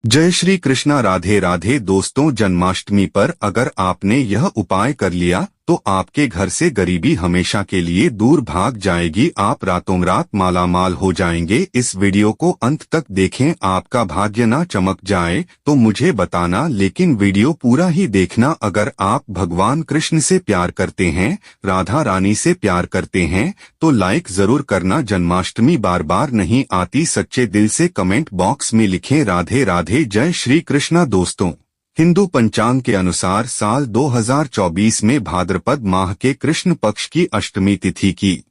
जय श्री कृष्णा। राधे राधे दोस्तों, जन्माष्टमी पर अगर आपने यह उपाय कर लिया तो आपके घर से गरीबी हमेशा के लिए दूर भाग जाएगी। आप रातों रात मालामाल हो जाएंगे। इस वीडियो को अंत तक देखें। आपका भाग्य ना चमक जाए तो मुझे बताना, लेकिन वीडियो पूरा ही देखना। अगर आप भगवान कृष्ण से प्यार करते हैं, राधा रानी से प्यार करते हैं तो लाइक जरूर करना। जन्माष्टमी बार बार नहीं आती। सच्चे दिल से कमेंट बॉक्स में लिखें राधे राधे। जय श्री कृष्णा। दोस्तों, हिंदू पंचांग के अनुसार साल 2024 में भाद्रपद माह के कृष्ण पक्ष की अष्टमी तिथि की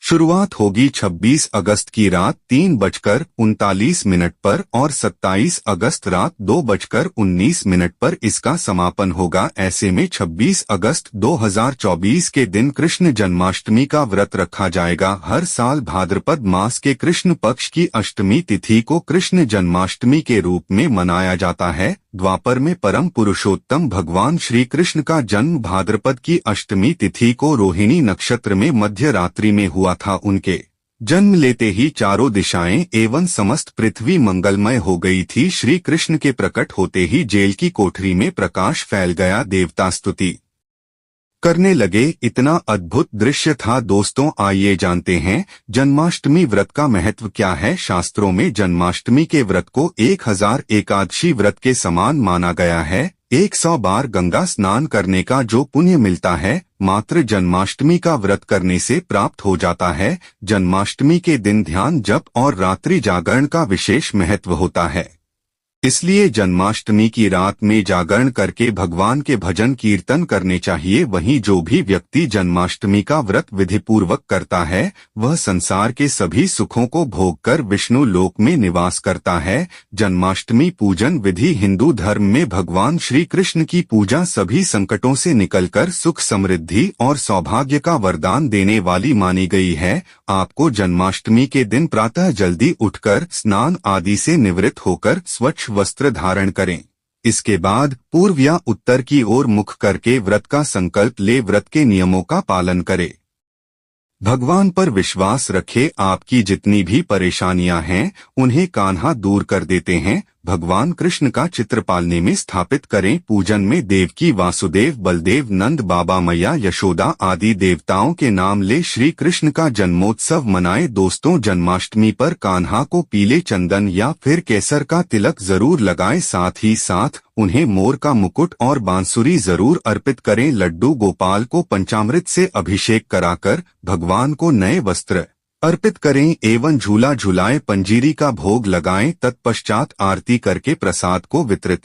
शुरुआत होगी 26 अगस्त की रात 3:39 पर और 27 अगस्त रात 2:19 पर इसका समापन होगा। ऐसे में 26 अगस्त 2024 के दिन कृष्ण जन्माष्टमी का व्रत रखा जाएगा। हर साल भाद्रपद मास के कृष्ण पक्ष की अष्टमी तिथि को कृष्ण जन्माष्टमी के रूप में मनाया जाता है। द्वापर में परम पुरुषोत्तम भगवान श्री कृष्ण का जन्म भाद्रपद की अष्टमी तिथि को रोहिणी नक्षत्र में मध्य रात्रि में हुआ था। उनके जन्म लेते ही चारों दिशाएं एवं समस्त पृथ्वी मंगलमय हो गई थी। श्री कृष्ण के प्रकट होते ही जेल की कोठरी में प्रकाश फैल गया। देवता स्तुति करने लगे। इतना अद्भुत दृश्य था। दोस्तों, आइए जानते हैं जन्माष्टमी व्रत का महत्व क्या है। शास्त्रों में जन्माष्टमी के व्रत को 1000 एकादशी व्रत के समान माना गया है। 100 बार गंगा स्नान करने का जो पुण्य मिलता है, मात्र जन्माष्टमी का व्रत करने से प्राप्त हो जाता है। जन्माष्टमी के दिन ध्यान, जप और रात्रि जागरण का विशेष महत्व होता है। इसलिए जन्माष्टमी की रात में जागरण करके भगवान के भजन कीर्तन करने चाहिए। वहीं जो भी व्यक्ति जन्माष्टमी का व्रत विधिपूर्वक करता है, वह संसार के सभी सुखों को भोगकर विष्णु लोक में निवास करता है। जन्माष्टमी पूजन विधि हिंदू धर्म में भगवान श्री कृष्ण की पूजा सभी संकटों से निकलकर सुख समृद्धि और सौभाग्य का वरदान देने वाली मानी गई है। आपको जन्माष्टमी के दिन प्रातः जल्दी उठकर स्नान आदि से निवृत्त होकर स्वच्छ वस्त्र धारण करें। इसके बाद पूर्व या उत्तर की ओर मुख करके व्रत का संकल्प ले। व्रत के नियमों का पालन करें। भगवान पर विश्वास रखें। आपकी जितनी भी परेशानियां हैं, उन्हें कान्हा दूर कर देते हैं। भगवान कृष्ण का चित्र पालने में स्थापित करें। पूजन में देवकी, वासुदेव, बलदेव, नंद बाबा, मैया यशोदा आदि देवताओं के नाम ले श्री कृष्ण का जन्मोत्सव मनाएं। दोस्तों, जन्माष्टमी पर कान्हा को पीले चंदन या फिर केसर का तिलक जरूर लगाएं। साथ ही साथ उन्हें मोर का मुकुट और बांसुरी जरूर अर्पित करें। लड्डू गोपाल को पंचामृत से अभिषेक कराकर भगवान को नए वस्त्र अर्पित करें एवं झूला झुलाएं। पंजीरी का भोग लगाएं। तत्पश्चात आरती करके प्रसाद को वितरित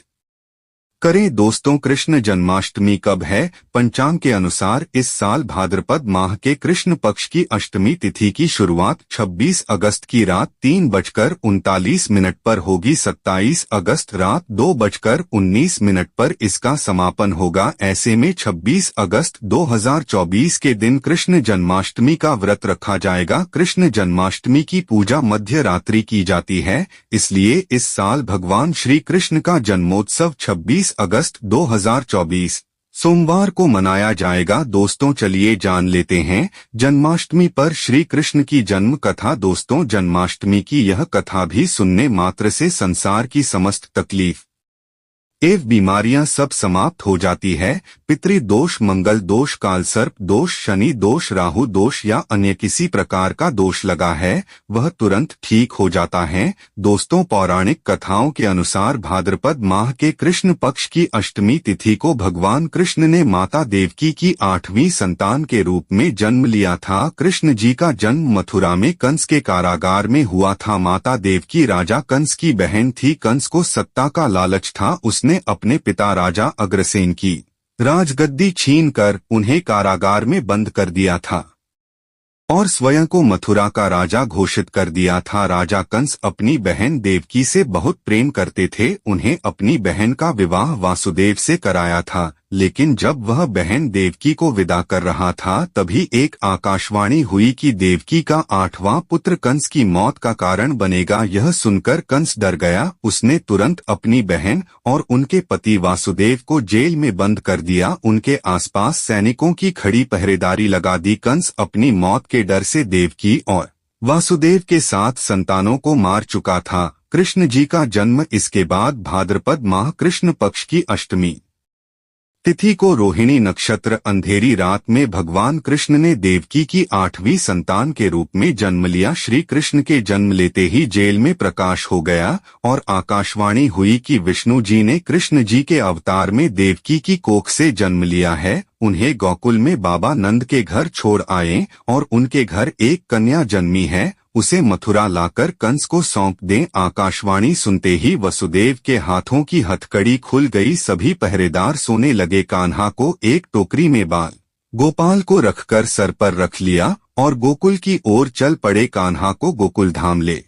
करें। दोस्तों, कृष्ण जन्माष्टमी कब है? पंचांग के अनुसार इस साल भाद्रपद माह के कृष्ण पक्ष की अष्टमी तिथि की शुरुआत 26 अगस्त की रात 3:39 पर होगी। 27 अगस्त रात 2:19 पर इसका समापन होगा। ऐसे में 26 अगस्त 2024 के दिन कृष्ण जन्माष्टमी का व्रत रखा जाएगा। कृष्ण जन्माष्टमी की पूजा मध्य रात्रि की जाती है, इसलिए इस साल भगवान श्री कृष्ण का जन्मोत्सव 26 अगस्त 2024 सोमवार को मनाया जाएगा। दोस्तों, चलिए जान लेते हैं जन्माष्टमी पर श्री कृष्ण की जन्म कथा। दोस्तों, जन्माष्टमी की यह कथा भी सुनने मात्र से संसार की समस्त तकलीफ एवं बीमारियां सब समाप्त हो जाती है। पितृ दोष, मंगल दोष, कालसर्प दोष, शनि दोष, राहु दोष या अन्य किसी प्रकार का दोष लगा है, वह तुरंत ठीक हो जाता है। दोस्तों, पौराणिक कथाओं के अनुसार भाद्रपद माह के कृष्ण पक्ष की अष्टमी तिथि को भगवान कृष्ण ने माता देवकी की 8वीं संतान के रूप में जन्म लिया था। कृष्ण जी का जन्म मथुरा में कंस के कारागार में हुआ था। माता देवकी राजा कंस की बहन थी। कंस को सत्ता का लालच था। उसने अपने पिता राजा अग्रसेन की राजगद्दी छीनकर उन्हें कारागार में बंद कर दिया था और स्वयं को मथुरा का राजा घोषित कर दिया था। राजा कंस अपनी बहन देवकी से बहुत प्रेम करते थे। उन्हें अपनी बहन का विवाह वासुदेव से कराया था, लेकिन जब वह बहन देवकी को विदा कर रहा था, तभी एक आकाशवाणी हुई कि देवकी का 8वां पुत्र कंस की मौत का कारण बनेगा। यह सुनकर कंस डर गया। उसने तुरंत अपनी बहन और उनके पति वासुदेव को जेल में बंद कर दिया। उनके आसपास सैनिकों की खड़ी पहरेदारी लगा दी। कंस अपनी मौत के डर से देवकी और वासुदेव के 7 संतानों को मार चुका था। कृष्ण जी का जन्म। इसके बाद भाद्रपद माह कृष्ण पक्ष की अष्टमी तिथि को रोहिणी नक्षत्र अंधेरी रात में भगवान कृष्ण ने देवकी की 8वीं संतान के रूप में जन्म लिया। श्री कृष्ण के जन्म लेते ही जेल में प्रकाश हो गया और आकाशवाणी हुई कि विष्णु जी ने कृष्ण जी के अवतार में देवकी की कोख से जन्म लिया है। उन्हें गोकुल में बाबा नंद के घर छोड़ आए और उनके घर एक कन्या जन्मी है, उसे मथुरा लाकर कंस को सौंप दें। आकाशवाणी सुनते ही वसुदेव के हाथों की हथकड़ी खुल गई। सभी पहरेदार सोने लगे। कान्हा को एक टोकरी में बाल गोपाल को रखकर सर पर रख लिया और गोकुल की ओर चल पड़े। कान्हा को गोकुल धाम ले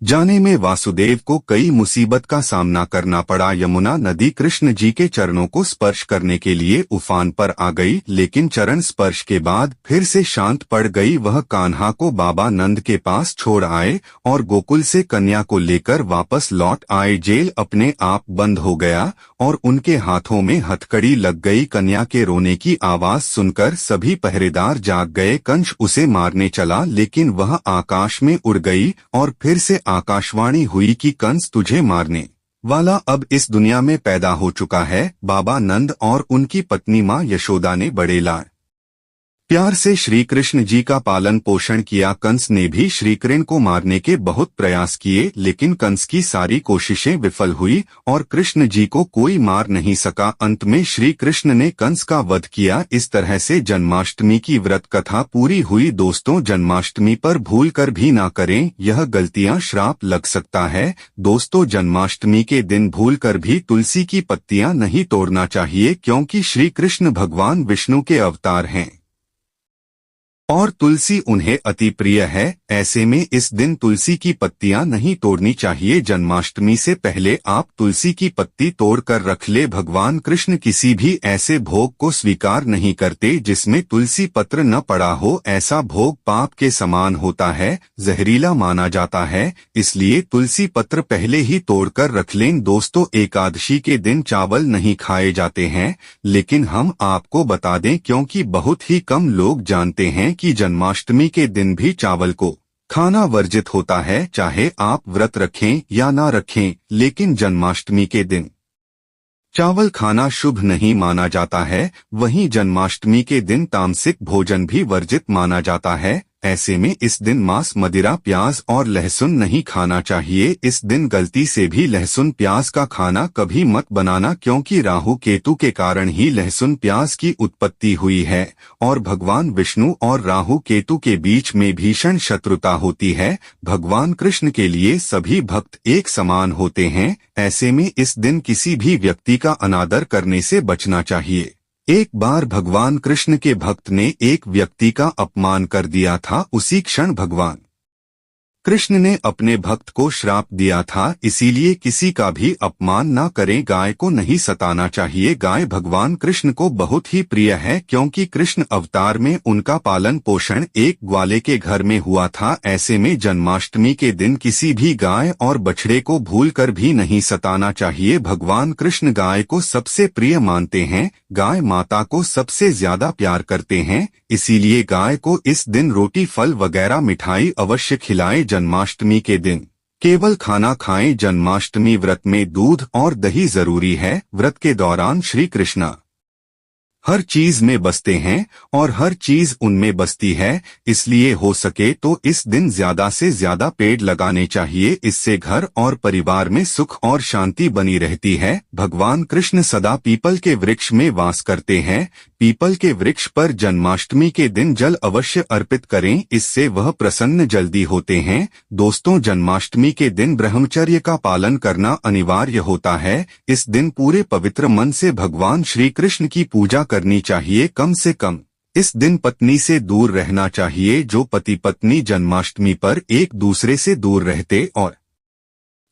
जाने में वासुदेव को कई मुसीबत का सामना करना पड़ा। यमुना नदी कृष्ण जी के चरणों को स्पर्श करने के लिए उफान पर आ गई, लेकिन चरण स्पर्श के बाद फिर से शांत पड़ गई। वह कान्हा को बाबा नंद के पास छोड़ आए और गोकुल से कन्या को लेकर वापस लौट आए। जेल अपने आप बंद हो गया और उनके हाथों में हथकड़ी लग गई। कन्या के रोने की आवाज सुनकर सभी पहरेदार जाग गए। कंस उसे मारने चला, लेकिन वह आकाश में उड़ गई और फिर से आकाशवाणी हुई कि कंस तुझे मारने वाला अब इस दुनिया में पैदा हो चुका है। बाबा नंद और उनकी पत्नी मां यशोदा ने बड़े लाड प्यार से श्री कृष्ण जी का पालन पोषण किया। कंस ने भी श्री कृष्ण को मारने के बहुत प्रयास किए, लेकिन कंस की सारी कोशिशें विफल हुई और कृष्ण जी को कोई मार नहीं सका। अंत में श्री कृष्ण ने कंस का वध किया। इस तरह से जन्माष्टमी की व्रत कथा पूरी हुई। दोस्तों, जन्माष्टमी पर भूल कर भी ना करें, यह गलतियां श्राप लग सकता है। दोस्तों, जन्माष्टमी के दिन भूल कर भी तुलसी की पत्तियां नहीं तोड़ना चाहिए, क्योंकि श्री कृष्ण भगवान विष्णु के अवतार हैं और तुलसी उन्हें अति प्रिय है। ऐसे में इस दिन तुलसी की पत्तियां नहीं तोड़नी चाहिए। जन्माष्टमी से पहले आप तुलसी की पत्ती तोड़कर रख ले। भगवान कृष्ण किसी भी ऐसे भोग को स्वीकार नहीं करते जिसमें तुलसी पत्र न पड़ा हो। ऐसा भोग पाप के समान होता है, जहरीला माना जाता है, इसलिए तुलसी पत्र पहले ही तोड़कर रख लें। दोस्तों, एकादशी के दिन चावल नहीं खाए जाते हैं, लेकिन हम आपको बता दें क्योंकि बहुत ही कम लोग जानते हैं कि जन्माष्टमी के दिन भी चावल को खाना वर्जित होता है। चाहे आप व्रत रखें या ना रखें, लेकिन जन्माष्टमी के दिन चावल खाना शुभ नहीं माना जाता है। वहीं जन्माष्टमी के दिन तामसिक भोजन भी वर्जित माना जाता है। ऐसे में इस दिन मांस, मदिरा, प्याज और लहसुन नहीं खाना चाहिए। इस दिन गलती से भी लहसुन प्याज का खाना कभी मत बनाना, क्योंकि राहु केतु के कारण ही लहसुन प्याज की उत्पत्ति हुई है और भगवान विष्णु और राहु केतु के बीच में भीषण शत्रुता होती है। भगवान कृष्ण के लिए सभी भक्त एक समान होते हैं। ऐसे में इस दिन किसी भी व्यक्ति का अनादर करने से बचना चाहिए। एक बार भगवान कृष्ण के भक्त ने एक व्यक्ति का अपमान कर दिया था। उसी क्षण भगवान कृष्ण ने अपने भक्त को श्राप दिया था, इसीलिए किसी का भी अपमान न करें। गाय को नहीं सताना चाहिए। गाय भगवान कृष्ण को बहुत ही प्रिय है, क्योंकि कृष्ण अवतार में उनका पालन पोषण एक ग्वाले के घर में हुआ था। ऐसे में जन्माष्टमी के दिन किसी भी गाय और बछड़े को भूलकर भी नहीं सताना चाहिए। भगवान कृष्ण गाय को सबसे प्रिय मानते हैं। गाय माता को सबसे ज्यादा प्यार करते हैं, इसीलिए गाय को इस दिन रोटी, फल वगैरह मिठाई अवश्य खिलाएं। जन्माष्टमी के दिन केवल खाना खाएं। जन्माष्टमी व्रत में दूध और दही जरूरी है। व्रत के दौरान श्री कृष्ण हर चीज में बसते हैं और हर चीज उनमें बसती है, इसलिए हो सके तो इस दिन ज्यादा से ज्यादा पेड़ लगाने चाहिए। इससे घर और परिवार में सुख और शांति बनी रहती है। भगवान कृष्ण सदा पीपल के वृक्ष में वास करते हैं। पीपल के वृक्ष पर जन्माष्टमी के दिन जल अवश्य अर्पित करें, इससे वह प्रसन्न जल्दी होते हैं। दोस्तों, जन्माष्टमी के दिन ब्रह्मचर्य का पालन करना अनिवार्य होता है। इस दिन पूरे पवित्र मन से भगवान श्री कृष्ण की पूजा करनी चाहिए। कम से कम इस दिन पत्नी से दूर रहना चाहिए। जो पति पत्नी जन्माष्टमी पर एक दूसरे से दूर रहते और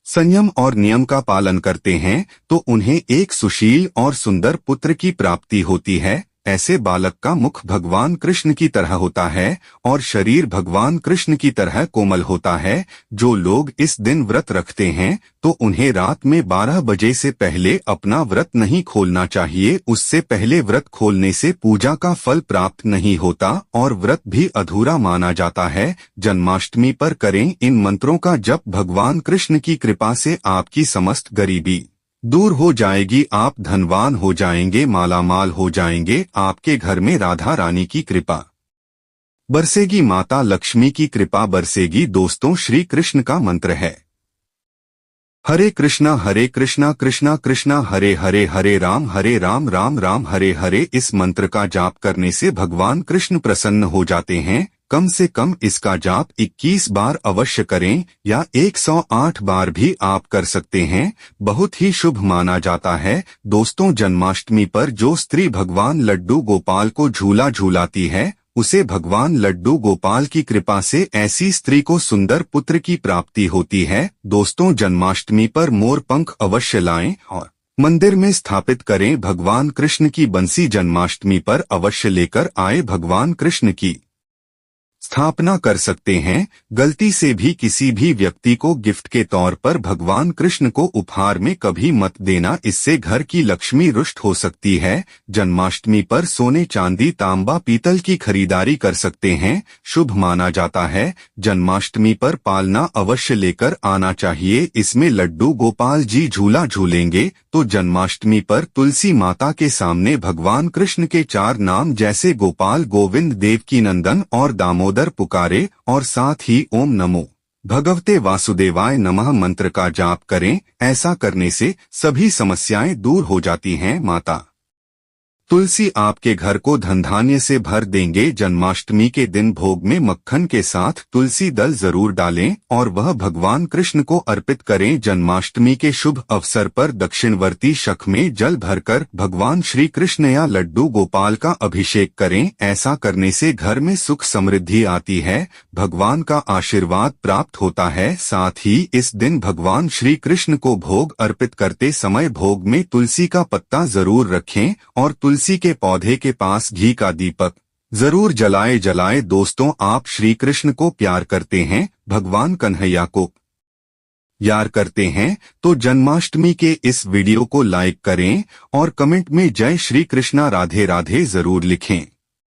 संयम और नियम का पालन करते हैं, तो उन्हें एक सुशील और सुंदर पुत्र की प्राप्ति होती है। ऐसे बालक का मुख भगवान कृष्ण की तरह होता है और शरीर भगवान कृष्ण की तरह कोमल होता है। जो लोग इस दिन व्रत रखते हैं तो उन्हें रात में 12 बजे से पहले अपना व्रत नहीं खोलना चाहिए। उससे पहले व्रत खोलने से पूजा का फल प्राप्त नहीं होता और व्रत भी अधूरा माना जाता है। जन्माष्टमी पर करें इन मंत्रों का जप। भगवान कृष्ण की कृपा से आपकी समस्त गरीबी दूर हो जाएगी, आप धनवान हो जाएंगे, मालामाल हो जाएंगे। आपके घर में राधा रानी की कृपा बरसेगी, माता लक्ष्मी की कृपा बरसेगी। दोस्तों, श्री कृष्ण का मंत्र है हरे कृष्णा कृष्णा कृष्णा हरे हरे, हरे राम राम राम हरे हरे। इस मंत्र का जाप करने से भगवान कृष्ण प्रसन्न हो जाते हैं। कम से कम इसका जाप 21 बार अवश्य करें या 108 बार भी आप कर सकते हैं। बहुत ही शुभ माना जाता है। दोस्तों, जन्माष्टमी पर जो स्त्री भगवान लड्डू गोपाल को झूला झूलाती है उसे भगवान लड्डू गोपाल की कृपा से ऐसी स्त्री को सुंदर पुत्र की प्राप्ति होती है। दोस्तों, जन्माष्टमी पर मोर पंख अवश्य लाएं और मंदिर में स्थापित करें। भगवान कृष्ण की बंसी जन्माष्टमी पर अवश्य लेकर आए। भगवान कृष्ण की स्थापना कर सकते हैं। गलती से भी किसी भी व्यक्ति को गिफ्ट के तौर पर भगवान कृष्ण को उपहार में कभी मत देना, इससे घर की लक्ष्मी रुष्ट हो सकती है। जन्माष्टमी पर सोने चांदी तांबा पीतल की खरीदारी कर सकते हैं, शुभ माना जाता है। जन्माष्टमी पर पालना अवश्य लेकर आना चाहिए, इसमें लड्डू गोपाल जी झूला झूलेंगे। तो जन्माष्टमी पर तुलसी माता के सामने भगवान कृष्ण के 4 नाम जैसे गोपाल, गोविंद, देवकी नंदन और दामोदर पुकारे और साथ ही ओम नमो भगवते वासुदेवाय नमः मंत्र का जाप करें। ऐसा करने से सभी समस्याएं दूर हो जाती हैं। माता तुलसी आपके घर को धन धान्य से भर देंगे। जन्माष्टमी के दिन भोग में मक्खन के साथ तुलसी दल जरूर डालें और वह भगवान कृष्ण को अर्पित करें। जन्माष्टमी के शुभ अवसर पर दक्षिणवर्ती शंख में जल भरकर भगवान श्री कृष्ण या लड्डू गोपाल का अभिषेक करें। ऐसा करने से घर में सुख समृद्धि आती है, भगवान का आशीर्वाद प्राप्त होता है। साथ ही इस दिन भगवान श्री कृष्ण को भोग अर्पित करते समय भोग में तुलसी का पत्ता जरूर रखें और तुलसी के पौधे के पास घी का दीपक जरूर जलाए। दोस्तों, आप श्री कृष्ण को प्यार करते हैं, भगवान कन्हैया को यार करते हैं तो जन्माष्टमी के इस वीडियो को लाइक करें और कमेंट में जय श्री कृष्णा राधे राधे जरूर लिखें।